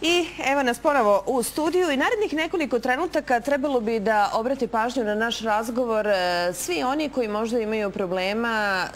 I evo nas ponovo u studiju i narednih nekoliko trenutaka trebalo bi da obrati pažnju na naš razgovor svi oni koji možda imaju problema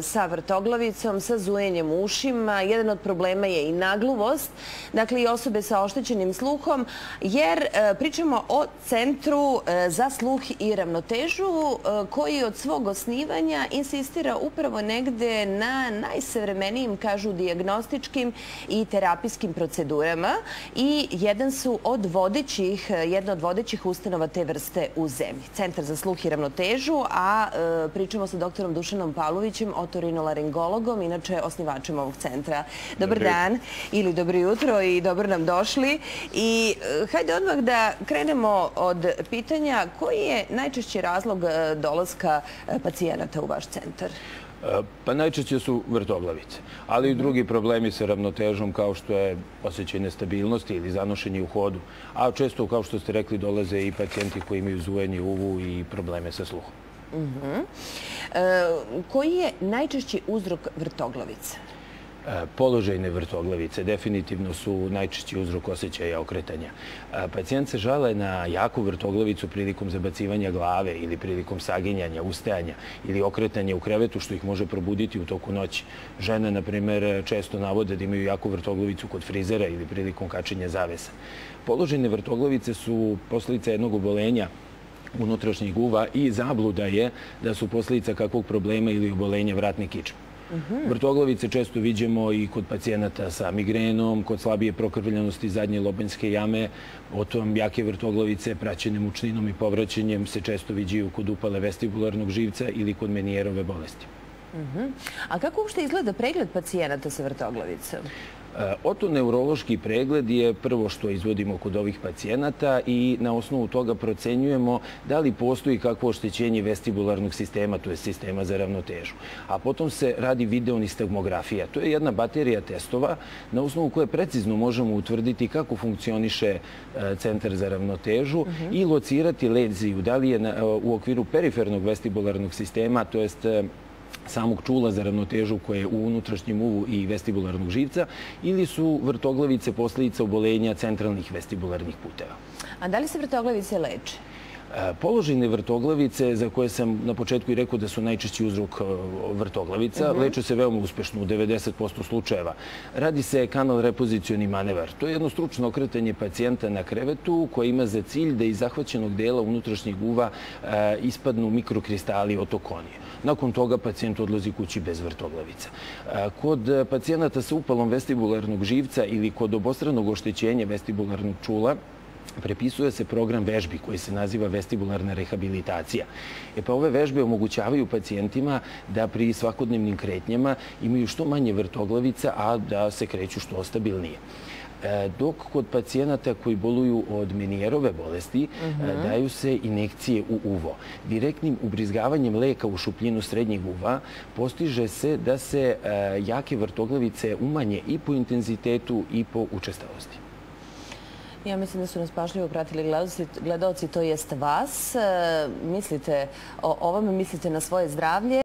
sa vrtoglavicom, sa zujenjem u ušima. Jedan od problema je i nagluvost, dakle i osobe sa oštećenim sluhom, jer pričamo o Centru za sluh i ravnotežu koji od svog osnivanja insistira upravo negde na najsavremenijim, kažu, dijagnostičkim i terapijskim procedurama. I jedna od vodećih ustanova te vrste u zemlji. Centar za sluh i ravnotežu, a pričamo sa doktorom Dušanom Pavlovićem, otorinolaringologom, inače osnivačem ovog centra. Dobar dan ili dobro jutro i dobro nam došli. I hajde odmah da krenemo od pitanja koji je najčešći razlog dolaska pacijenata u vaš centar? Pa najčešće su vrtoglavice, ali i drugi problemi sa ravnotežom kao što je osjećaj nestabilnosti ili zanošenje u hodu, a često, kao što ste rekli, dolaze i pacijenti koji imaju zujanje uvu i probleme sa sluhom. Koji je najčešći uzrok vrtoglavice? Položajne vrtoglavice definitivno su najčešći uzrok osjećaja okretanja. Pacijent se žale na jaku vrtoglavicu prilikom zabacivanja glave ili prilikom saginjanja, ustajanja ili okretanja u krevetu, što ih može probuditi u toku noći. Žene, na primjer, često navode da imaju jaku vrtoglavicu kod frizera ili prilikom kačenja zavesa. Položajne vrtoglavice su posljedica jednog obolenja unutrašnjeg uva i zabluda je da su posljedica kakvog problema ili obolenja vratne kičme. Vrtoglavice često viđemo i kod pacijenata sa migrenom, kod slabije prokrvljenosti zadnje lobanjske jame. Potom jake vrtoglavice praćene mučninom i povraćanjem se često viđaju kod upale vestibularnog živca ili kod Menijerove bolesti. A kako uopšte izgleda pregled pacijenata sa vrtoglavicom? Otoneurološki pregled je prvo što izvodimo kod ovih pacijenata i na osnovu toga procenjujemo da li postoji kakvo oštećenje vestibularnog sistema, to je sistema za ravnotežu. A potom se radi videonistagmografija. To je jedna baterija testova na osnovu koje precizno možemo utvrditi kako funkcioniše centar za ravnotežu i locirati leziju, da li je u okviru perifernog vestibularnog sistema, to jest samog čula za ravnotežu koje je u unutrašnjem uvu i vestibularnog živca, ili su vrtoglavice posljedica obolenja centralnih vestibularnih puteva. A da li se vrtoglavice leče? Položajne vrtoglavice, za koje sam na početku i rekao da su najčešći uzrok vrtoglavica, leče se veoma uspešno u 90% slučajeva. Radi se kanal repozicioni manevar. To je jedno stručno okretanje pacijenta na krevetu koje ima za cilj da iz zahvaćenog dela unutrašnjeg uva ispadnu mikrokristali otokonije. Nakon toga pacijent odlazi kući bez vrtoglavica. Kod pacijenata sa upalom vestibularnog živca ili kod obostranog oštećenja vestibularnog čula prepisuje se program vežbi koji se naziva vestibularna rehabilitacija. Pa ove vežbe omogućavaju pacijentima da pri svakodnevnim kretnjama imaju što manje vrtoglavica, a da se kreću što stabilnije. Dok kod pacijenata koji boluju od Menijerove bolesti daju se injekcije u uvo. Direktnim ubrizgavanjem leka u šupljinu srednjeg uva postiže se da se jake vrtoglavice umanje i po intenzitetu i po učestalosti. Ja mislim da su nas pažljivo pratili gledaoci, to jest vas. Mislite o ovome, mislite na svoje zdravlje.